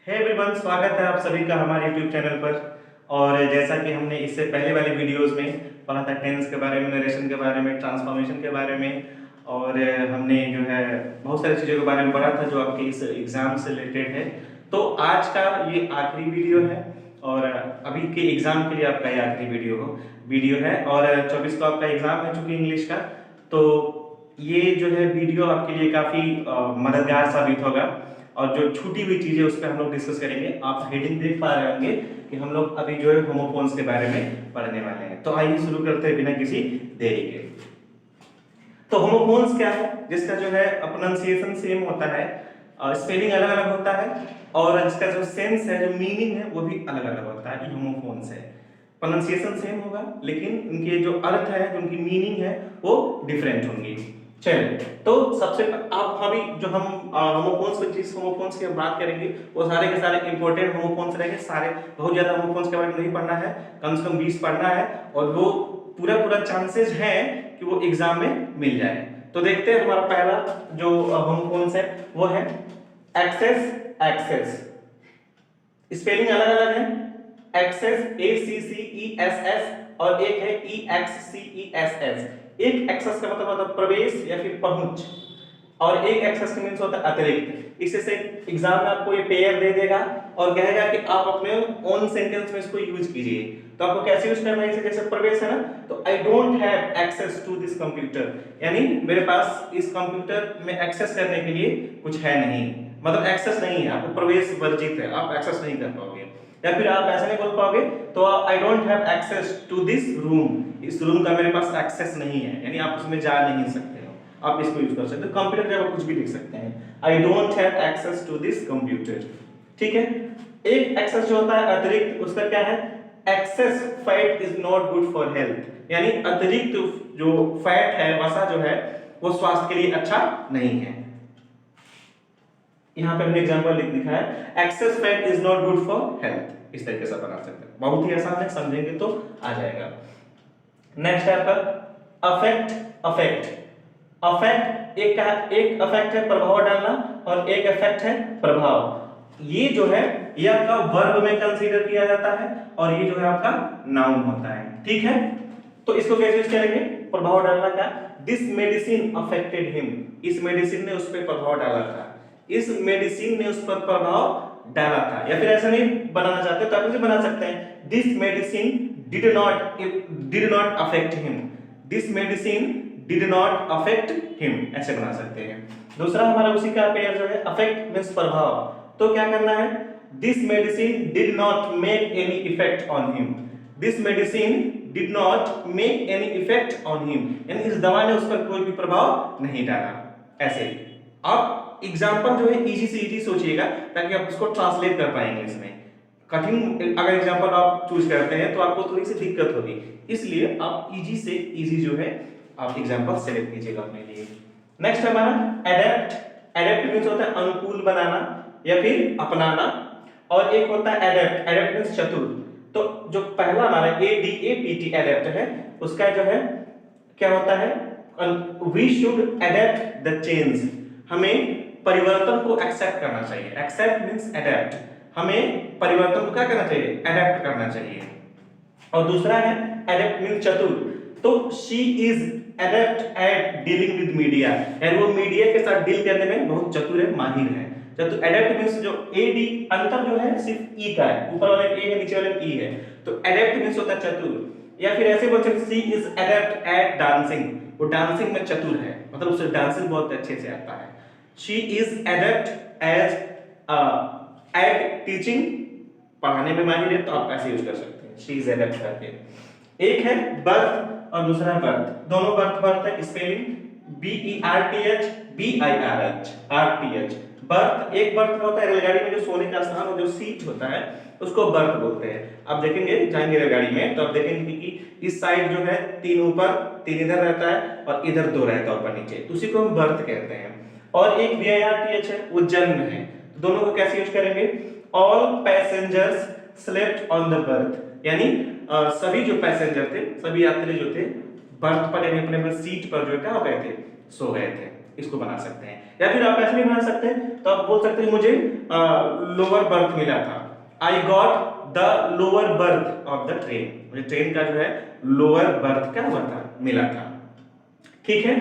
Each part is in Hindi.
हे एवरीवन, स्वागत है आप सभी का हमारे यूट्यूब चैनल पर। और जैसा कि हमने इससे पहले वाले वीडियोस में पढ़ा था टेंस के बारे में, नरेशन के बारे में, ट्रांसफॉर्मेशन के बारे में, और हमने जो है बहुत सारी चीज़ों के बारे में पढ़ा था जो आपके इस एग्ज़ाम से रिलेटेड है। तो आज का ये आखिरी वीडियो है और अभी के एग्ज़ाम के लिए आपका ये आखिरी वीडियो है। और 24 को आपका एग्ज़ाम है चूँकि इंग्लिश का, तो ये जो है वीडियो आपके लिए काफ़ी मददगार साबित होगा। और जो छूटी हुई चीजें उस पर हम लोग डिस्कस करेंगे। आप हेडिंग देख पा रहे होंगे कि हम लोग अभी जो है होमोफोन्स के बारे में पढ़ने वाले हैं। तो आइए शुरू करते हैं बिना किसी देरी के। तो होमोफोन्स क्या है? जिसका जो है प्रोनाउंसिएशन सेम होता है, स्पेलिंग अलग अलग होता है, और जिसका जो सेंस है, जो मीनिंग है, वो भी अलग अलग होता है। ये होमोफोन्स है। प्रोनाउंसिएशन सेम होगा लेकिन इनके जो अर्थ है, जो उनकी मीनिंग है, वो डिफरेंट होंगी। चलिए, तो सबसे आप अभी जो हम होमोफोन्स में जिस होमोफोन्स की हम बात करेंगे वो सारे के सारे इंपॉर्टेंट होमोफोन्स रहेंगे। सारे बहुत ज्यादा होमोफोन्स के बारे में नहीं पढ़ना है, कम से कम 20 पढ़ना है, और वो पूरा चांसेस है कि वो एग्जाम में मिल जाए। तो देखते हैं हमारा पहला जो होमोफोन्स है वो है एक्सेस। स्पेलिंग अलग अलग है। एक्सेस ACCESS और एक है EXCESS। एक एक्सेस का मतलब होता है प्रवेश या फिर पहुंच, और एक एक्सेस का मींस होता है अतिरिक्त। इससे से एग्जाम में आपको ये पेयर दे देगा और कहेगा कि आप अपने ओन सेंटेंस में इसको यूज कीजिए। तो आपको कैसे यूज करना है? इसे जैसे प्रवेश है ना, तो I don't have access to this computer, यानी मेरे पास इस कंप्यूटर में एक्सेस करने के लिए कुछ है नहीं, मतलब एक्सेस नहीं है, आपको प्रवेश वर्जित है, आप एक्सेस नहीं कर पाओगे। या फिर आप ऐसे नहीं बोल पाओगे तो I don't have access to this room, इस रूम का मेरे पास एक्सेस नहीं है, यानी आप उसमें जा नहीं सकते हो। आप इसको यूज कर सकते हो। कंप्यूटर पे आप कुछ भी लिख सकते हैं, I don't have access to this computer. ठीक है। एक एक्सेस जो होता है अतिरिक्त, उसका क्या है? Access fat is not good for health, यानी अतिरिक्त जो फैट है, वसा जो है, वो स्वास्थ्य के लिए अच्छा नहीं है। यहां पे हमने एग्जांपल लिखा है, access fat is not good for health. इस तरीके से बना सकते हैं, बहुत ही आसान है, समझेंगे तो आ जाएगा। नेक्स्ट है आपका अफेक्ट एक अफेक्ट है प्रभाव डालना, और एक इफेक्ट है प्रभाव। ये जो है ये आपका वर्ब में कंसीडर किया जाता है, और ये जो है आपका नाउन होता है। ठीक है। तो इसको कैसे यूज करेंगे? प्रभाव डालना का, दिस मेडिसिन अफेक्टेड हिम, इस मेडिसिन ने उस पर प्रभाव डाला था, इस मेडिसिन ने उस पर प्रभाव डाला था। या फिर ऐसा नहीं बनाना चाहते तो आप इसे बना सकते हैं, this medicine did not affect him, this medicine did not affect him, ऐसे बना सकते हैं। दूसरा हमारा उसी का पेयर जो है अफेक्ट मींस प्रभाव, तो क्या करना है? This medicine did not make any effect on him, this medicine did not make any effect on him, यानी इस दवा ने उस पर कोई भी प्रभाव नहीं डाला। ऐसे आप एग्जांपल जो है इजी से इजी सोचिएगा ताकि आप उसको ट्रांसलेट कर पाएंगे। इसमें कठिन अगर एग्जांपल आप चूज करते हैं तो आपको थोड़ी सी दिक्कत होगी, इसलिए आप इजी से इजी जो है आप एग्जांपल सेलेक्ट कीजिएगा अपने लिए। नेक्स्ट हमारा एडेप्ट मींस होता है अनुकूल बनाना या फिर अपनाना, और एक होता है एडेप्ट मींस चतुर। तो जो पहला हमारा ADAPT एडेप्ट है, उसका जो है क्या होता है? We should adept the change, हमें परिवर्तन को एक्सेप्ट करना चाहिए। एक्सेप्ट मींस एडेप्ट, हमें परिवर्तन को क्या करना चाहिए? एडेप्ट करना चाहिए। और दूसरा है एडेप्ट मींस चतुर, तो she is adept at dealing with media, यानी वो मीडिया के साथ डील करने में बहुत चतुर है, माहिर है। चतुर एडेप्ट मींस जो AD अंतर जो है सिर्फ E का है, ऊपर वाले A है, नीचे वाले E है, तो एडेप्ट मींस होता है चतुर। या फिर ऐसे बोल सकते she is adept at dancing, वो डांसिंग में चतुर है, मतलब उसे डांसिंग बहुत अच्छे से आता है। She is adept as at teaching, पढ़ाने में माहिर है, तो आप ऐसे यूज कर सकते हैं she is adept करके। एक है बर्थ और दूसरा बर्थ, दोनों बर्थ है, स्पेलिंग BERTH बर्थ। एक बर्थ होता है रेलगाड़ी में जो सोने का स्थान और जो सीट होता है उसको बर्थ बोलते हैं। आप देखेंगे, जाएंगे रेलगाड़ी में तो आप देखेंगे कि इस साइड जो है 3 ऊपर 3 इधर रहता है और इधर 2 रहता है ऊपर नीचे, तो उसी को हम बर्थ कहते हैं। और एक VIRTH है, वो जन्म है। तो दोनों को कैसे यूज करेंगे? All passengers slept on the birth, यानी सभी जो पैसेंजर थे, सभी यात्री जो थे बर्थ पर यानी अपने सीट पर जो क्या हो गए थे? सो गए थे। इसको बना सकते हैं। या फिर आप ऐसे भी बना सकते हैं, तो आप बोल सकते हैं मुझे लोअर बर्थ मिला था, I got the lower berth of the train, मुझे ट्रेन का जो है लोअर बर्थ क्या हुआ था, मिला था। ठीक है,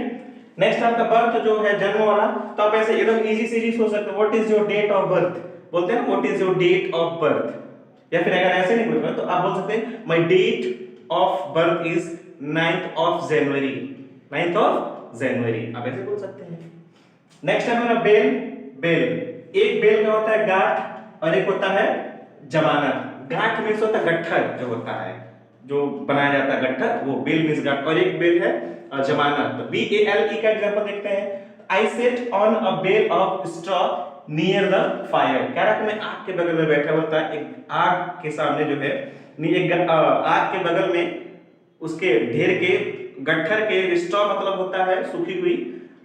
नेक्स्ट आपका बर्थ जो है जन्म वाला, तो आप ऐसे एकदम इजी से इजी सोच सकते हो, what is your date of birth, बोलते हैं ना what is your date of birth, या फिर अगर ऐसे नहीं बोलते तो आप बोल सकते हैं my date of birth is 9th of January, 9th of January, आप ऐसे बोल सकते हैं। नेक्स्ट है हमारा बेल। बेल, एक बेल का होता है गांठ और एक होता है जमानत। गांठ मींस होता है गट्ठर, जो होता है जो बनाया जाता है गट्ठर, वो बेल मींस गांठ, और एक बेल है जमानत। तो BALE का एग्जांपल देखते हैं। I set on a bale of straw near the fire, कह रहा है मैं आग के बगल में बैठा होता है, एक आग के सामने जो है, एक आग के बगल में उसके ढेर के गट्ठर के, स्ट्रॉ मतलब होता है सूखी हुई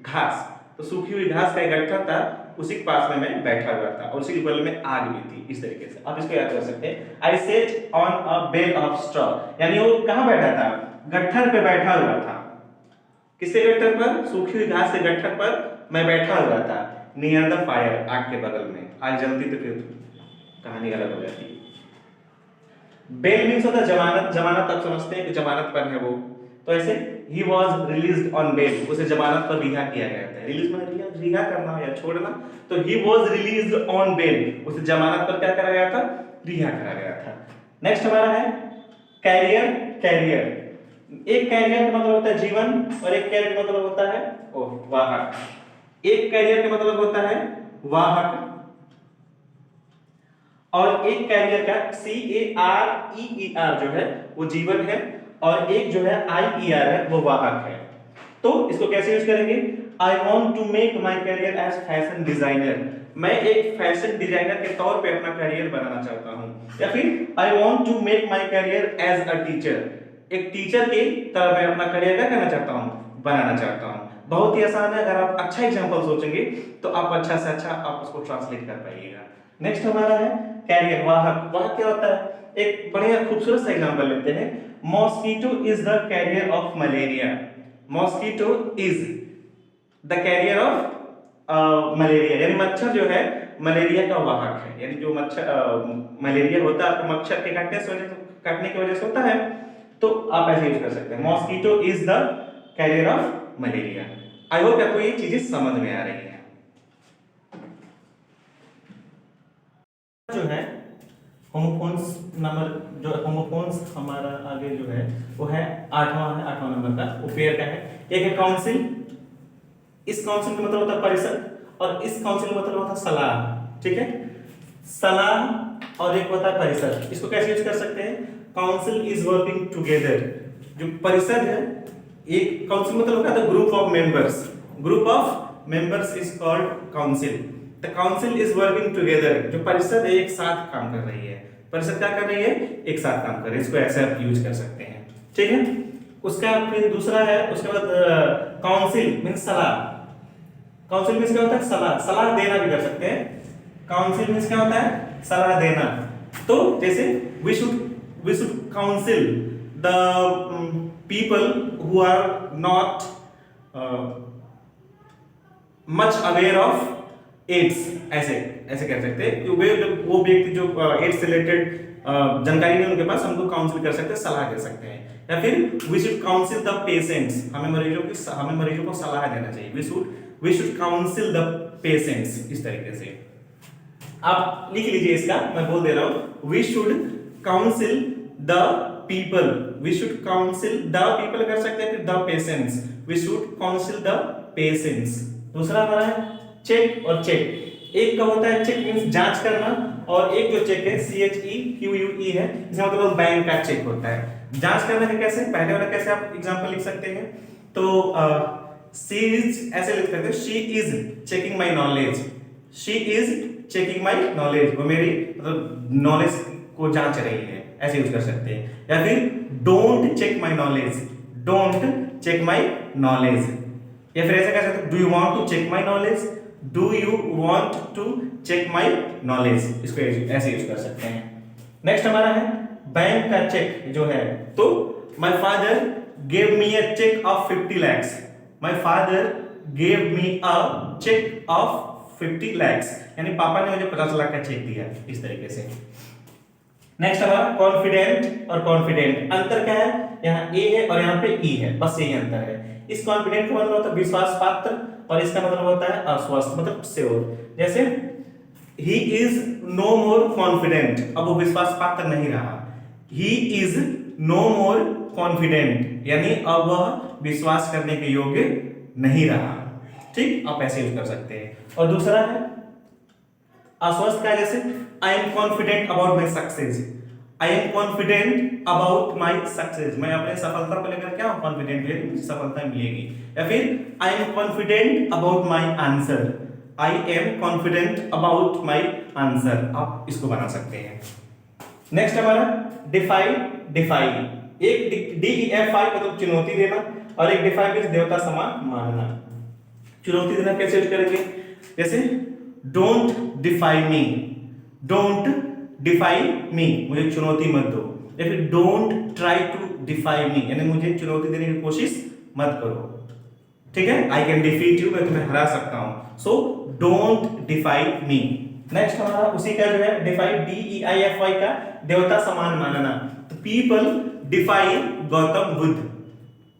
घास, तो सूखी हुई घास का एक गट्ठर था, उसी के पास में मैं बैठा हुआ था और उसी के बगल में आग भी थी। इस तरीके से आप इसको याद कर सकते हैं। I set on a bale of straw, यानी वो कहां बैठा था, गट्ठर पे बैठा हुआ था। किसके गट्ठर पर, सूखी हुई घास के गट्ठर पर मैं बैठा हुआ था, नियर द फायर, आग के बगल में। आग जलती तो फिर कहानी अलग हो जाती। बेल मींस होता है जमानत, जमानत आप समझते हैं कि जमानत पर है वो, तो ऐसे ही वाज रिलीज्ड ऑन बेल, उसे जमानत पर रिहा किया गया था। रिलीज माने रिहा करना या छोड़ना, तो he was released on bail, उसे जमानत पर क्या करा गया था, रिहा करा गया था। नेक्स्ट हमारा है कैरियर। कैरियर, एक कैरियर का मतलब होता है जीवन और एक कैरियर का मतलब होता है वाहक। एक कैरियर का मतलब होता है वाहक और एक कैरियर का CARER जो है वो जीवन है, और एक जो है IER है वो वाहक है। तो इसको कैसे यूज करेंगे, I want to make my career as fashion designer, मैं एक फैशन डिजाइनर के तौर पे अपना करियर बनाना चाहता हूं। या फिर I want to make my career as a teacher, एक टीचर की तरह मैं अपना करियर क्या करना चाहता हूं, बनाना चाहता हूं। बहुत ही आसान है, अगर आप अच्छा एग्जांपल सोचेंगे तो आप अच्छा से अच्छा आप उसको ट्रांसलेट कर पाइएगा। नेक्स्ट हमारा है कैरियर, वाहक। वाहक क्या होता है, एक बढ़िया खूबसूरत सा एग्जांपल लेते हैं। Mosquito is the carrier of malaria, mosquito is the carrier of malaria, यानी मच्छर जो है मलेरिया का वाहक है, यानी जो मच्छर मलेरिया होता है आपको मच्छर के काटने की वजह से होता है, तो आप ऐसे यूज कर सकते हैं, mosquito is the carrier of malaria. I hope आपको ये चीजें समझ में आ रही हैं। जो है होमोफोन्स नंबर, जो होमोफोन्स हमारा आगे जो है वो है आठवां नंबर का, वो पेयर का है। एक है काउंसिल, इस काउंसिल का मतलब होता है परिषद, और इस काउंसिल का मतलब होता है सलाह। ठीक है, सलाह और एक होता है परिषद। इसको कैसे यूज कर सकते हैं, काउंसिल इज वर्किंग टुगेदर, जो परिषद है, एक काउंसिल मतलब होता है group of members, group of members is called council. The council is working together, जो परिषद एक साथ काम कर रही है, परिषद क्या कर रही है, एक साथ काम कर रही है, इसको ऐसे आप यूज कर सकते हैं। ठीक है, उसका फिर दूसरा है, उसके बाद काउंसिल मींस सलाह। काउंसिल मींस क्या होता है, सलाह, सलाह देना भी कर सकते हैं। काउंसिल मींस क्या होता है, सलाह देना। तो जैसे we should counsel the people who are not much aware of AIDS, ऐसे ऐसे कह सकते हैं, वो व्यक्ति जो एड्स से रिलेटेड जानकारी नहीं उनके पास, हमको काउंसिल कर सकते हैं, सलाह दे सकते हैं। या फिर we should counsel the patients, हमें मरीजों को सलाह देना चाहिए, we should counsel the patients, इस तरीके से आप लिख लीजिए इसका, मैं बोल दे रहा हूं, we should counsel the people, we should counsel the people कर सकते हैं, फिर the patients, we should counsel the patients. दूसरा हमारा है चेक और चेक। एक का होता है चेक मींस जांच करना, और एक जो चेक है CHEQUE है, इसका मतलब बैंक का चेक होता है। जांच करना है कैसे, पहले वाला कैसे आप एग्जांपल लिख सकते हैं, तो शी इज ऐसे लिख सकते हैं, she is checking my knowledge, she is checking my knowledge, वो मेरी मतलब नॉलेज को जांच रही है, ऐसे यूज कर सकते हैं। या फिर don't check my knowledge, don't check my knowledge. या फिर ऐसे कह सकते हैं, do you want to check my knowledge, do you want to check my knowledge, इसको ऐसे यूज कर सकते हैं। नेक्स्ट हमारा है बैंक का चेक जो है, तो my father gave me a cheque of 50 lakhs, my father gave me a check of 50 lakhs, यानी पापा ने मुझे 50 लाख का चेक दिया, इस तरीके से। नेक्स्ट हमारा कॉन्फिडेंट और कॉन्फिडेंट, अंतर क्या है, यहाँ ए है और यहाँ पे ई है, बस यही अंतर है। इस कॉन्फिडेंट का मतलब होता है विश्वास पात्र और इसका मतलब होता है आश्वस्त, मतलब श्योर। जैसे he is no more confident, अब वो विश्वास पात्र नहीं रहा, he is no more confident, यानी अब वह विश्वास करने के योग्य नहीं रहा। ठीक, आप ऐसे यूज कर सकते हैं। और दूसरा है आश्वस्त का, जैसे I am confident about my success, I am confident about my success, मैं अपने सफलता को लेकर क्या कॉन्फिडेंट है, मुझे सफलता मिलेगी। या फिर I am confident about my answer, I am confident about my answer, आप इसको बना सकते हैं। नेक्स्ट हमारा डिफाई, डिफाई एक DEFI मतलब चुनौती देना और एक डिफाई मींस देवता समान मानना। चुनौती देना कैसे यूज करेंगे, जैसे don't defy me, don't defy me, मुझे चुनौती मत दो। या फिर don't try to defy me, यानी मुझे चुनौती देने की कोशिश मत करो। ठीक है, आई कैन डिफीट यू, मैं तुम्हें हरा सकता हूं, so don't defy me. Next हमारा उसी का जो है डिफाई DEIFY का देवता समान मानना। तो people deify Gautam Buddha,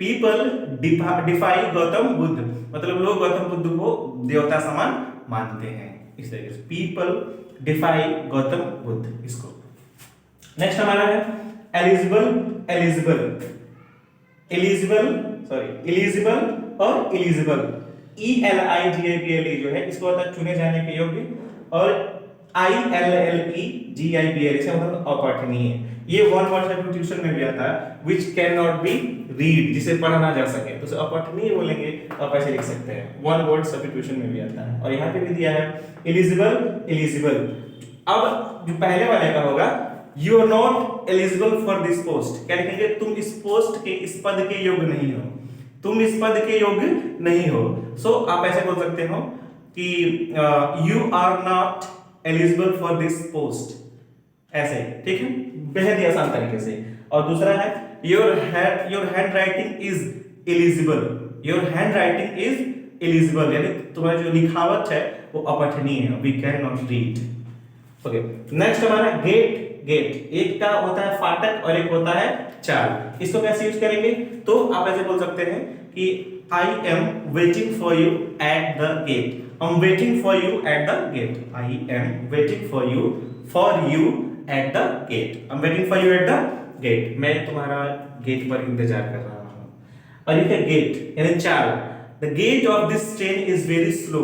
people deify Gautam Buddha, मतलब लोग गौतम बुद्ध को देवता समान मानते हैं, इस तरीके से पीपल डिफाई गौतम बुद्ध, इसको। नेक्स्ट हमारा है eligible, eligible, eligible, sorry eligible और एलिजिबल, ELIGIBLE जो है इसको होता है चुने जाने के योग्य, और ILLEGIBL इसका मतलब अपठनीय। ये वन वर्ड सब्स्टिट्यूशन में भी आता है, which cannot be read, जिसे पढ़ा ना जा सके, तो उसे अपठनीय बोलेंगे, आप ऐसे लिख सकते हैं, वन वर्ड सब्स्टिट्यूशन में भी आता है। और यहाँ पे भी दिया है एलिजिबल, एलिजिबल। अब जो पहले वाले का होगा you are not eligible for this post, क्या लिखेंगे, तुम इस पोस्ट के, इस पद के योग्य नहीं हो, तुम इस पद के योग्य नहीं हो। सो आप ऐसे बोल सकते हो कि you are not eligible for this post, ऐसे। ठीक है, बेहद ही आसान तरीके से। और दूसरा है your handwriting is eligible, your handwriting is eligible, यानी तुम्हारी जो लिखावट है वो अपठनीय है, we can not read. Okay, next हमारा गेट, गेट एक का होता है फाटक और एक होता है चाल। इसको कैसे यूज करेंगे, तो आप ऐसे बोल सकते हैं कि I am waiting for you at the gate, I am waiting for you at the gate, I am waiting for you at the gate, I am waiting for you at the gate, मैं तुम्हारा गेट पर इंतजार कर रहा हूं। और ये गेट यानी चाल, the gait of this train is very slow,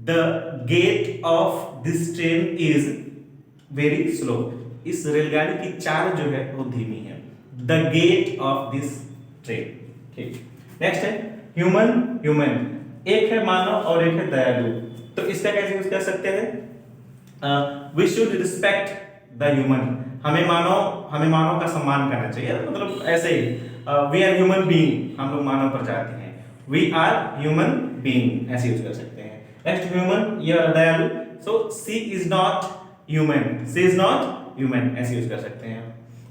the gait of this train is very slow, इस रेलगाड़ी की चाल जो है वो धीमी है, the gait of this train. ठीक, नेक्स्ट है ह्यूमन, ह्यूमन एक है मानव और एक है दयालु, तो इसका कैसे यूज कर सकते हैं, we should respect the human, हमें मानव का सम्मान करना चाहिए, मतलब ऐसे ही वी आर ह्यूमन बीइंग, हम लोग मानव प्रजाति हैं, वी आर ह्यूमन बीइंग, ऐसे यूज कर सकते हैं। नेक्स्ट ह्यूमन, ये दयालु, so she is not human, she is not human, ऐसे यूज कर सकते हैं।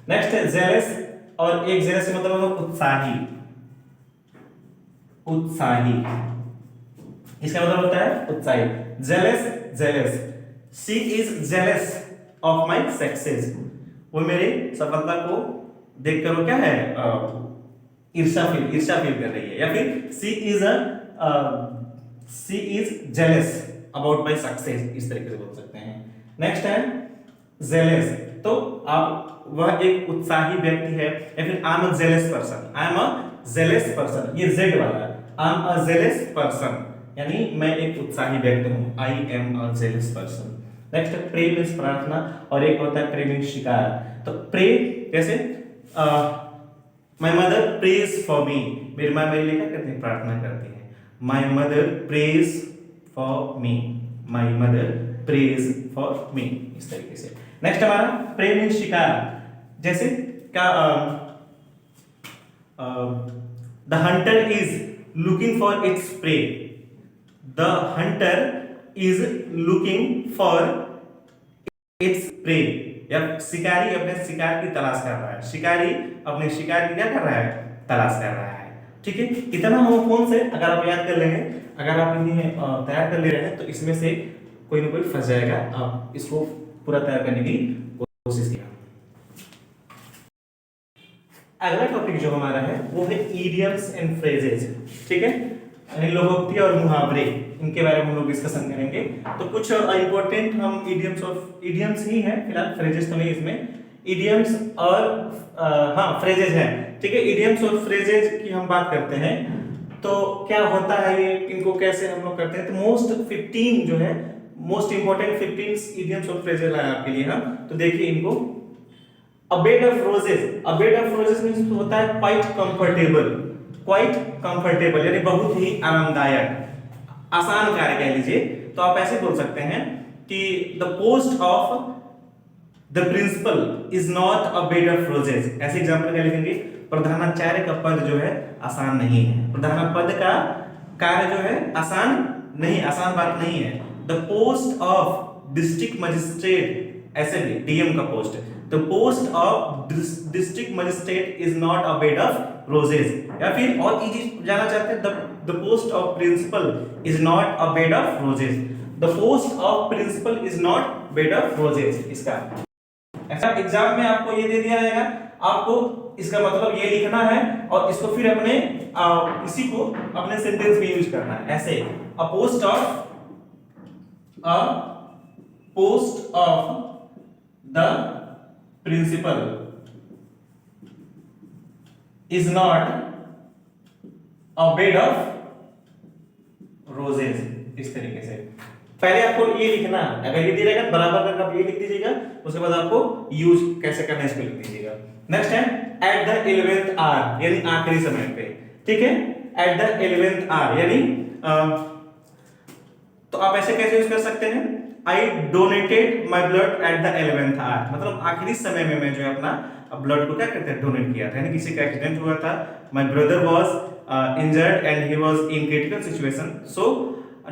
नेक्स्ट है जेलस, और एक जेलस से मतलब होगा उत्साही, उत्साही, इसका मतलब होता है उत्साही, jealous, jealous, she is jealous of my success, वो मेरे सफलता को देखकर वो क्या है ईर्ष्या फील कर रही है। या फिर she is jealous about my success, इस तरीके से बोल सकते हैं। नेक्स्ट है जेलस, तो आप वह एक उत्साही व्यक्ति है, या फिर I am a jealous person, I am a jealous person, ये जेड वाला, I am a jealous person, यानी मैं एक उत्साही व्यक्ति हूं, I am a jealous person. Next है प्रे मींस प्रार्थना, और एक होता है प्रे मींस शिकार। तो प्रे कैसे, my mother praise for me, मेरी मां मेरे लिए क्या करती है, प्रार्थना करती है, my mother praise for me, my mother praise for me, इस तरीके से। नेक्स्ट हमारा प्रे मींस शिकार, जैसे क्या the Hunter is looking for its prey, the Hunter is looking for its prey, या शिकारी अपने शिकार की तलाश कर रहा है, शिकारी अपने शिकार की क्या कर रहा है, तलाश कर रहा है। ठीक है, इतना होमोफोन से अगर आप याद कर लेंगे, अगर आप इन्हें तैयार कर ले रहे हैं तो इसमें से कोई ना कोई फंस जाएगा। आप इसको पूरा तैयार करने की कोशिश कीजिए। अगला टॉपिक जो हमारा है वो है इडियम्स एंड फ्रेजेस। ठीक है, यानी लोकोक्ति और मुहावरे, इनके बारे में हम लोग डिस्कशन करेंगे। तो कुछ इंपॉर्टेंट हम इडियम्स ही है फिलहाल, फ्रेजेस तो नहीं इसमें। इडियम्स और हाँ फ्रेजेस हैं। ठीक है, इडियम्स और फ्रेजेस की हम बात करते हैं तो क्या होता है ये, इनको कैसे हम लोग करते हैं। तो मोस्ट 15 जो है, मोस्ट इंपॉर्टेंट 15 इडियम्स और फ्रेजेस लाए आपके लिए हम। तो देखिए इनको। A bed of roses means होता है quite comfortable यानी बहुत ही आरामदायक, आसान कार्य कह लीजिए। तो आप ऐसे बोल सकते हैं कि the post of the principal is not a bed of roses। ऐसे एग्जांपल क्या लिखेंगे, प्रधानाचार्य का पद जो है आसान नहीं है, प्रधानापद का कार्य जो है आसान नहीं, आसान बात नहीं है। The post of district magistrate, ऐसे भी डीएम का post, the post of district magistrate is not a bed of roses। या फिर और इजी जाना चाहते हैं, the post of principal is not a bed of roses। the post of principal is not bed of roses। इसका ऐसा एग्जाम में आपको ये दे दिया जाएगा, आपको इसका मतलब ये लिखना है और इसको फिर अपने इसी को अपने सेंटेंस में यूज करना है। ऐसे a post of the principal is not a bed of roses। इस तरीके से पहले आपको ये लिखना, अगर ये दे रहेगा बराबर करके आप ये लिख दीजिएगा, उसके बाद आपको यूज कैसे करना है इसको लिख दीजिएगा। नेक्स्ट है एट द 11th आवर, यानी आखिरी समय पे। ठीक है, एट द 11th आवर यानी तो आप ऐसे कैसे यूज कर सकते हैं, I donated my blood at the 11th hour, मतलब आखिरी समय में मैं जो है अपना ब्लड को क्या करते हैं, डोनेट किया था। यानी किसी का एक्सीडेंट हुआ था, my brother was injured and he was in critical situation, so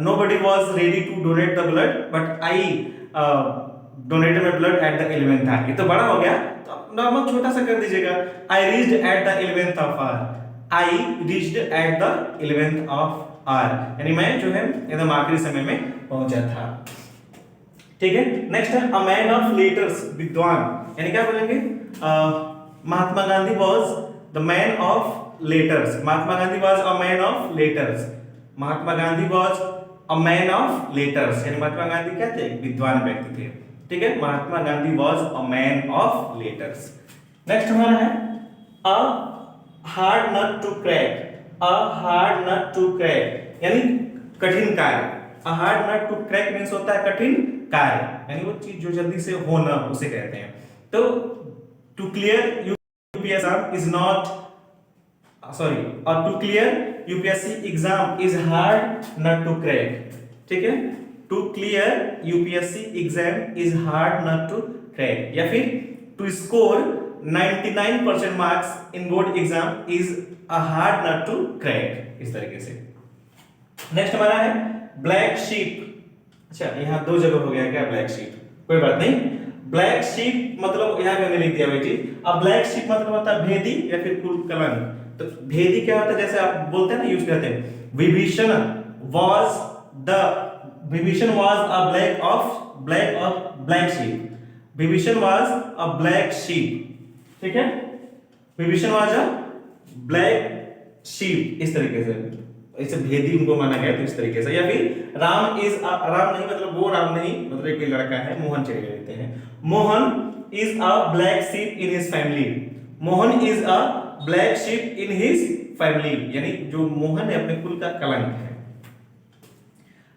nobody was ready to donate the blood but I donated my blood at the 11th hour। ये तो बड़ा हो गया, तो नॉर्मल छोटा सा कर दीजिएगा, I reached at the 11th of hour, I reached at the 11th of hour, यानी मैं जो है एकदम आखिरी समय में पहुंचा था। ठीक है, नेक्स्ट है a man of letters, विद्वान, यानी क्या बोलेंगे, महात्मा Gandhi was the man of letters, Mahatma Gandhi was a man of letters, Mahatma Gandhi was a man of letters, यानी महात्मा गांधी क्या थे, विद्वान व्यक्ति थे। ठीक है, Mahatma Gandhi was a man of letters। Next हमारा है a hard nut to crack, a hard nut to crack यानी कठिन कार्य। a hard nut to crack means होता है कठिन कार्य, यानी वो चीज जो जल्दी से हो ना, उसे कहते हैं। तो to clear UPSC exam is not to clear UPSC exam is hard nut to crack। ठीक है, to clear UPSC exam is hard nut to crack, या फिर to score 99% marks in board exam is a hard nut to crack, इस तरीके से। नेक्स्ट हमारा है ब्लैक शीप। अच्छा, यहाँ दो जगह हो गया क्या ब्लैक शीप, कोई बात नहीं। ब्लैक शीप मतलब यहाँ पे मैंने लिख दिया भाई जी। अब ब्लैक शीप मतलब होता है भेदी या फिर कलंक। तो भेदी क्या होता है, जैसे आप बोलते हैं ना, यूज करते हैं Vibhishan was a black sheep, Vibhishan was a black sheep। ठीक है, Vibhishan was a black sheep, इस तरीके से, इसे भेदी उनको माना गया, तो इस तरीके से। या फिर राम नहीं मतलब वो राम नहीं, मतलब एक लड़का है मोहन, चले लेते हैं, Mohan is a black sheep in his family, Mohan is a black sheep in his family, यानी जो मोहन है अपने कुल का कलंक है।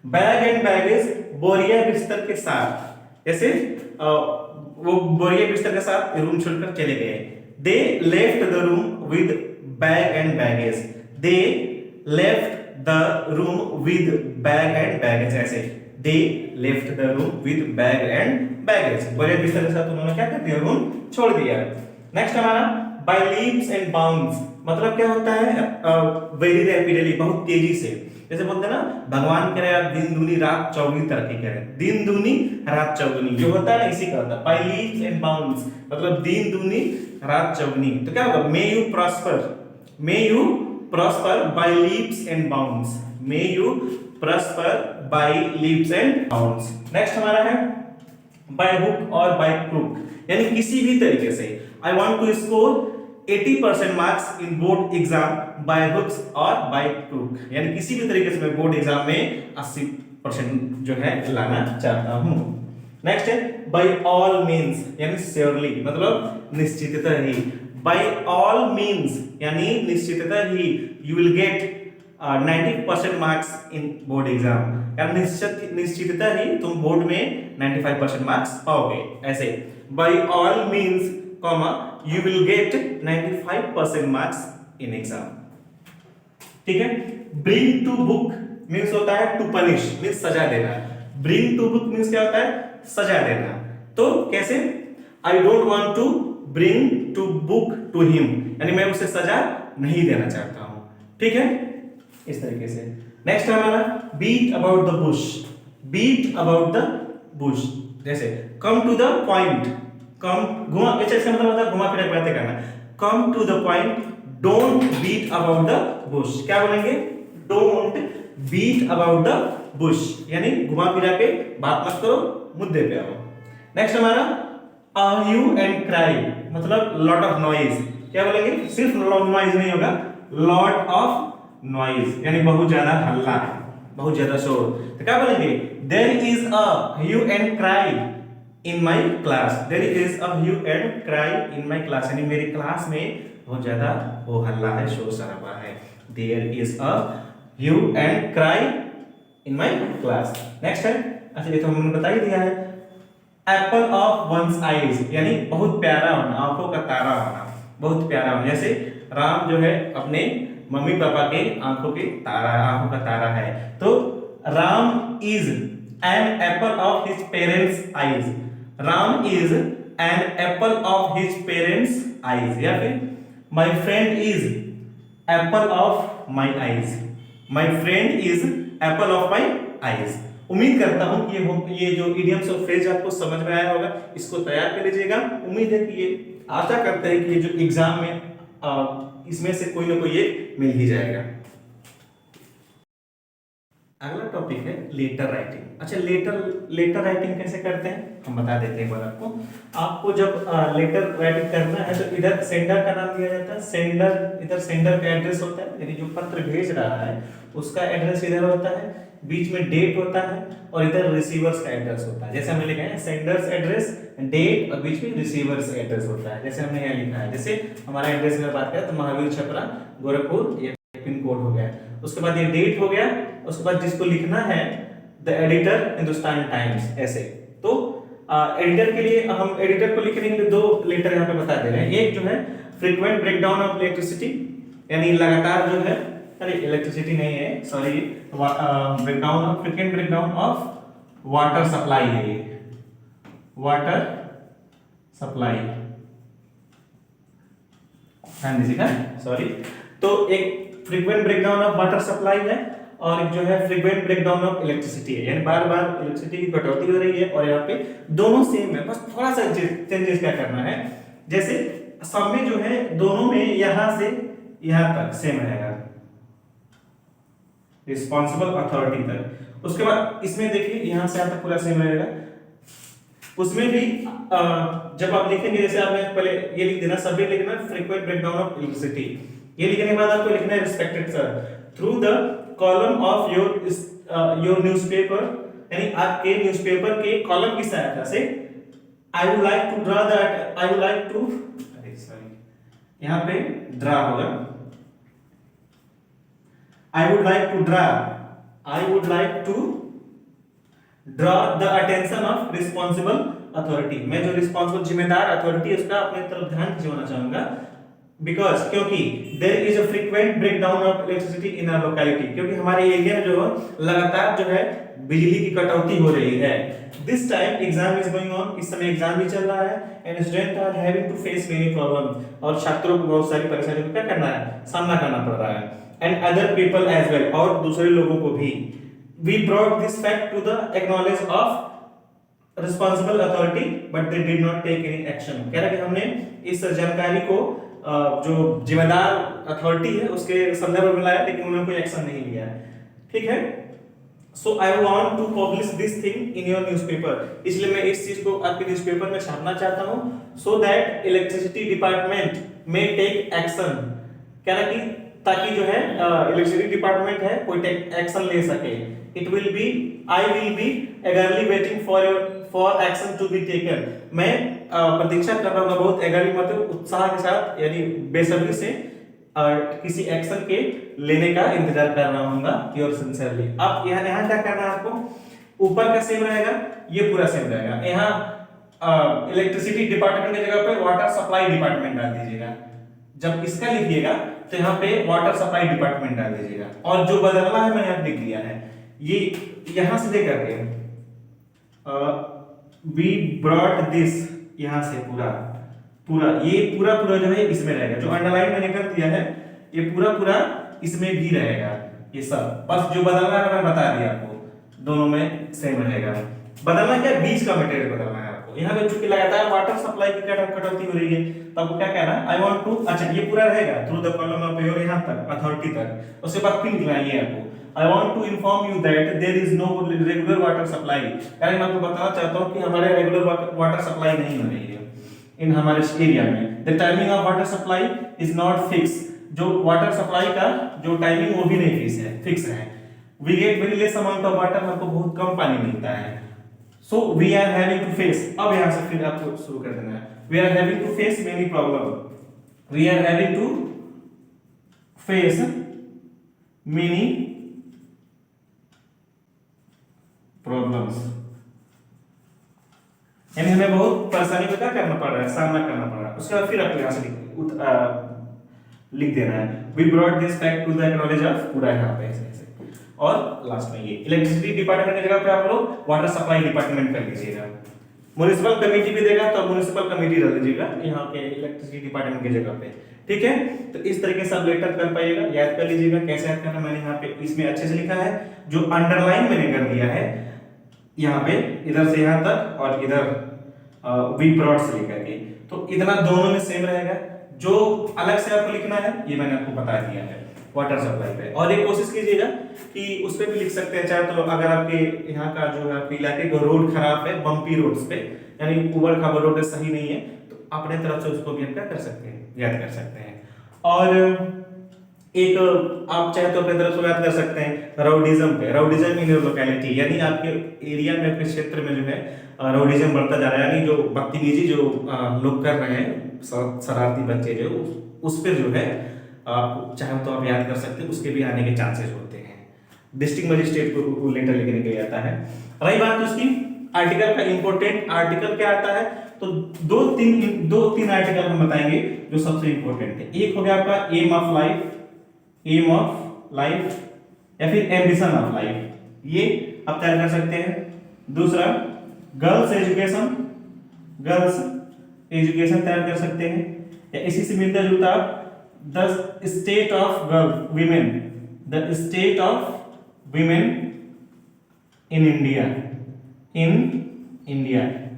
बैग एंड बैगेज, बोरिया बिस्तर के साथ, जैसे वो बोरिया बिस्तर के साथ रूम छोड़कर चले गए। They left the room with bag and baggage, they left the room with bag and baggage, ऐसे they left the room with bag and baggage, बोरिया बिस्तर के साथ उन्होंने क्या कर दिया, रूम छोड़ दिया। नेक्स्ट हमारा by leaps and bounds, मतलब क्या होता है, वेरी रैपिडली, बहुत तेजी से। जैसे बोलते हैं ना, भगवान कह रहे हैं दिन दूनी रात चौगुनी तरक्की करें, दिन दूनी रात चौगुनी जो होता है ना, इसी का होता है by leaps and bounds, मतलब दिन दूनी रात चौगुनी। तो क्या होगा, may you prosper by leaps and bounds. May you prosper by leaps and bounds. Next हमारा है by hook और by crook, यानी किसी भी तरीके से I want to score 80% marks in board exam by hooks और by crook, यानी किसी भी तरीके से मैं बोर्ड एग्जाम में 80% जो है लाना चाहता हूँ। नेक्स्ट है by all means, यानी श्योरली मतलब निश्चिततः ही। by all means यानी निश्चिततः ही you will get 90% marks in board exam, यानी निश्चिततः ही तुम बोर्ड में 95% मार्क्स पाओगे। ऐसे by all means comma you will get 95% marks in exam. ठीक है। bring to book मीन्स होता है to punish, मीन्स सजा देना। bring to book मीन्स क्या होता है? सजा देना। तो कैसे? I don't want to bring to book to him, यानी मैं उसे सजा नहीं देना चाहता हूं। ठीक है, इस तरीके से। नेक्स्ट है हमारा beat about the bush, beat about the bush, जैसे come to the point, come घुमा, इसका मतलब होता है घुमा फिरा बातें करना। come to the point, don't beat about the bush, क्या बोलेंगे? don't beat about the bush, यानी घुमा फिरा के बात मत करो, मुद्दे पे आओ। नेक्स्ट हमारा hue and cry, मतलब lot of noise, क्या बोलेंगे? सिर्फ noise नहीं होगा, lot of noise, यानी बहुत ज्यादा हल्ला, बहुत ज्यादा शोर। तो क्या बोलेंगे? there is a hue and cry in my class, there is a hue and cry in my class, यानी मेरी क्लास में बहुत ज्यादा वो हल्ला है, शोर शराबा है। there is a hue and cry in my class। Next है, अच्छा ये तो हमने बता ही दिया है। एप्पल ऑफ वंस आईज, यानी बहुत प्यारा होना, आंखों का तारा होना, बहुत प्यारा होना। जैसे राम जो है अपने मम्मी पापा के आंखों के तारा, आंखों का तारा है। तो Ram is an apple of his parents eyes, Ram is an apple of his parents eyes. या फिर my friend is Apple of my eyes, my friend is Apple of my eyes. उम्मीद करता हूं कि ये जो इडियम्स और फ्रेज आपको समझ में आया होगा, इसको तैयार कर लीजिएगा। उम्मीद है कि ये, आशा करते हैं कि ये जो एग्जाम में इसमें से कोई ना कोई एक मिल ही जाएगा। अगला टॉपिक है लेटर राइटिंग। अच्छा, लेटर राइटिंग कैसे करते हैं हम बता देते हैं। आपको आपको जब लेटर राइटिंग करना है तो इधर सेंडर का नाम दिया जाता है, सेंडर, इधर सेंडर का एड्रेस होता है, यानी जो पत्र भेज रहा है उसका एड्रेस इधर होता है, बीच में डेट होता है और इधर रिसीवर्स का एड्रेस होता है। जैसे हमने लिखा है सेंडर्स एड्रेस, डेट और बीच में रिसीवर्स एड्रेस होता है। जैसे हमने यहाँ लिखा है, जैसे हमारा एड्रेस में बात करें तो महावीर छपरा गोरखपुर, ये पिन कोड हो गया। उसके बाद ये डेट हो गया, उसके बाद जिसको लिखना है द एडिटर हिंदुस्तान टाइम्स, ऐसे। तो एडिटर के लिए हम एडिटर को लिखने के लिए दो लेटर यहाँ पे बता दे रहे हैं। एक जो है फ्रीक्वेंट ब्रेकडाउन ऑफ इलेक्ट्रिसिटी, यानी लगातार जो है, अरे इलेक्ट्रिसिटी नहीं है, sorry, breakdown of, frequent breakdown of water supply है ये, वाटर सप्लाई, ध्यान दीजिएगा, सॉरी। तो एक frequent breakdown of water supply है और एक जो है फ्रीक्वेंट ब्रेकडाउन ऑफ इलेक्ट्रिसिटी है, यानी बार बार इलेक्ट्रिसिटी की कटौती हो रही है। और यहाँ पे दोनों सेम है, बस थोड़ा सा चेंजेस क्या करना है, जैसे सब में जो है दोनों में यहां से यहां तक सेम रहेगा, रिस्पॉन्सिबल अथॉरिटी तक। उसके बाद इसमें देखिए यहां से यहां तक पूरा सेम रहेगा। उसमें भी जब आप लिखेंगे, जैसे आपने पहले ये लिख देना, सब्जेक्ट लिखना फ्रीक्वेंट ब्रेकडाउन ऑफ इलेक्ट्रिसिटी, ये लिखने के बाद आपको लिखना है respected sir through the column of your newspaper, यानी आपके न्यूज़पेपर के कॉलम की सहायता से I would like to draw that, I would like to, अरे सॉरी, यहां पे ड्रा होगा, I would like to draw, I would like to draw the attention of responsible authority, मैं जो रिस्पॉन्सिबल जिम्मेदार अथॉरिटी है उसका अपने तरफ ध्यान खिंचवाना चाहूंगा। बिकॉज, क्योंकि there is a frequent breakdown of electricity in our locality, क्योंकि हमारे एरिया में जो लगातार जो है बिजली की कटौती हो रही है। This time exam is going on, इस समय एग्जाम भी चल रहा है, and students are having to face many problems, और छात्रों को बहुत सारी परेशानियों का क्या करना है, सामना करना पड़ रहा है। And other people as well, और दूसरे लोगों को भी। We brought this fact to the acknowledge of responsible authority, but they did not take any action। कह रहा कि हमने इस जानकारी को जो जिम्मेदार अथॉरिटी है उसके संदर्भ में लाया, लेकिन उन्होंने कोई एक्शन नहीं लिया है। ठीक है, so I want to publish this thing in your newspaper, इसलिए मैं इस चीज को आपके न्यूज़पेपर में छापना चाहता हूं, सो दैट इलेक्ट्रिसिटी डिपार्टमेंट में टेक एक्शन, क्या ना कि ताकि जो है इलेक्ट्रिसिटी डिपार्टमेंट है कोई एक्शन ले सके। It will be, I will be eagerly waiting for action to be taken, मैं प्रतीक्षा कर रहा हूँ, बहुत एगरली मतलब उत्साह के साथ यानी बेसब्री से किसी एक्शन के लेने का इंतजार कर रहा हूँगा योर सिंसियरली। अब यहाँ क्या करना है आपको, ऊपर का सेम रहेगा, ये पूरा सेम रहेगा। यहाँ इलेक्ट्रिसिटी डिपार्टमेंट की जगह पे वाटर सप्लाई डिपार्टमेंट डाल दीजिएगा। जब इसका लिखिएगा तो यहाँ पे वाटर सप्लाई डिपार्टमेंट डाल दीजिएगा, और जो बदलना है मैंने यहाँ लिख दिया है, ये यहाँ से लेकर के वी ब्रॉट दिस, यहाँ से पूरा पूरा ये पूरा पूरा जो है इसमें रहेगा, जो अंडरलाइन मैंने कर दिया है ये पूरा पूरा इसमें भी रहेगा, ये सब बस जो बदलना है मैं बता दिया आपको, दोनों में सेम रहेगा। बदलना क्या, बीच का मटेरियल बदलना है आपको। यहाँ पे चूंकि लगातार वाटर सप्लाई की कटौती हो रही है, तो आपको क्या कहना है, आई वांट टू, अच्छा ये पूरा रहेगा through the column of your यहाँ तक अथॉरिटी तक, उसके बाद पिन दिखाइए आपको, I want to inform you that there is no regular water supply, यानी मैं आपको बताना चाहता हूँ कि हमारे रेगुलर वाटर सप्लाई नहीं हो रही है इन हमारे एरिया में। The timing of water supply is not fixed, जो वाटर सप्लाई का जो टाइमिंग वो भी नहीं फिक्स है। We get very less amount of water, हमको बहुत कम पानी मिलता है। So we are having to face, अब यहाँ से फिर आपको शुरू कर देना है, we are having to face many problem, we are having to face many problems, यानी हमें बहुत परेशानी का क्या करना पड़ रहा है, सामना करना पड़ रहा है। उसके बाद फिर आपको यहाँ से लिख देना है, we brought this fact to the knowledge of, पूरा यहाँ पे ऐसे, और लास्ट में ये इलेक्ट्रिसिटी डिपार्टमेंट की जगह पे आप लोग वाटर सप्लाई डिपार्टमेंट कर लीजिएगा। म्युनिसिपल कमेटी भी देगा तो म्युनिसिपल कमेटी रख दीजिएगा यहाँ पे इलेक्ट्रिसिटी डिपार्टमेंट की जगह पे। ठीक है, तो इस तरीके से आप लेटर कर पाइएगा, याद कर लीजिएगा कैसे याद करना। मैंने यहाँ पे इसमें अच्छे से लिखा है, जो अंडरलाइन मैंने कर दिया है यहाँ पे इधर से यहाँ तक और इधर वी ब्रॉट से लेकर के, तो इतना दोनों में सेम रहेगा। जो अलग से आपको लिखना है ये मैंने आपको बता दिया है वाटर सप्लाई पे, और एक कोशिश कीजिएगा कि उस पे भी लिख सकते हैं, चाहे तो अगर आपके यहाँ का जो है आपके इलाके का रोड खराब है, बम्पी रोड्स पे यानी उबड़ खाबड़ रोड सही नहीं है, तो अपने तरफ से उसको भी आप क्या कर सकते हैं, याद कर सकते हैं। और एक आप चाहे तो अपने तरफ से याद कर सकते हैं राउडिज्म पे, राउडिज्म इन योर लोकेलिटी, यानी आपके एरिया में आपके क्षेत्र में जो है राउडिज्म बढ़ता जा रहा है, यानी जो बदतमीजी जो लोग कर रहे हैं, शरारती बच्चे जो, उस पर जो है आप चाहे तो आप याद कर सकते हैं, उसके भी आने के चांसेस होते हैं। डिस्ट्रिक्ट मजिस्ट्रेट को लेटर लिखने के लिए आता है। रही बात उसकी आर्टिकल का, इंपॉर्टेंट आर्टिकल क्या आता है, तो दो तीन आर्टिकल हम बताएंगे जो सबसे इंपॉर्टेंट है। एक हो गया आपका एम ऑफ लाइफ या फिर एम्बिशन ऑफ लाइफ, ये आप तैयार कर सकते हैं। दूसरा गर्ल्स एजुकेशन तैयार कर सकते हैं, या इसी से मिलता जुलता आप the state of women in India,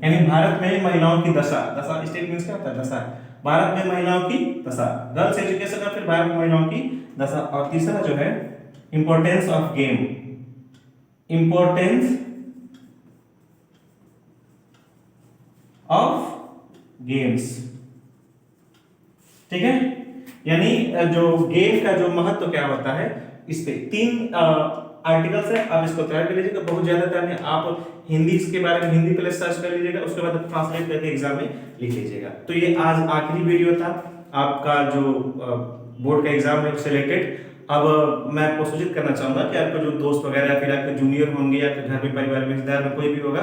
यानी भारत में महिलाओं की दशा स्टेट मींस क्या होता है, दशा, भारत में महिलाओं की दशा, गर्ल्स एजुकेशन और फिर भारत में महिलाओं की दशा। और तीसरा जो है इंपॉर्टेंस ऑफ गेम्स। ठीक है, यानी जो गेम का जो महत्व क्या होता है, इस पे 3 आर्टिकल्स है, आप इसको तैयार कर लीजिएगा। बहुत ज्यादा तैयार नहीं, आप हिंदी इसके बारे में हिंदी पहले सर्च कर लीजिएगा, उसके बाद ट्रांसलेट करके एग्जाम में लिख लीजिएगा। तो ये आज आखिरी वीडियो था आपका जो बोर्ड का एग्जाम है उससे रिलेटेड। अब मैं आपको सूचित करना चाहूंगा कि आपका जो दोस्त वगैरह या फिर आपके जूनियर होंगे या फिर घर में परिवार में रिश्तेदार में कोई भी होगा,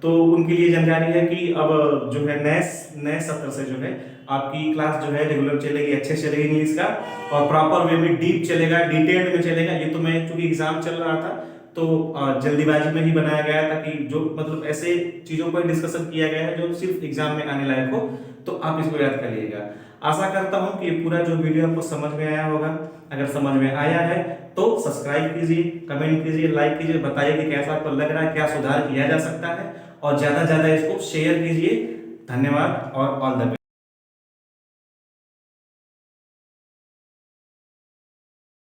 तो उनके लिए जानकारी है कि अब जो है नए सत्र से जो है आपकी क्लास जो है रेगुलर चलेगी, अच्छे से चलेगी इंग्लिश का, और प्रॉपर वे में डीप चलेगा, डिटेल्ड में चलेगा। ये तो मैं चूंकि एग्जाम चल रहा था तो जल्दीबाजी में ही बनाया गया था कि जो मतलब ऐसे चीजों पर डिस्कशन किया गया है जो सिर्फ एग्जाम में आने लायक हो, तो आप इसको याद कर लीजिएगा। आशा करता हूं कि पूरा जो वीडियो आपको समझ में आया होगा। अगर समझ में आया है तो सब्सक्राइब कीजिए, कमेंट कीजिए, लाइक कीजिए, बताइए कि कैसा आपको लग रहा है, क्या सुधार किया जा सकता है, और ज्यादा से ज्यादा इसको शेयर कीजिए। धन्यवाद और ऑल द बेस्ट।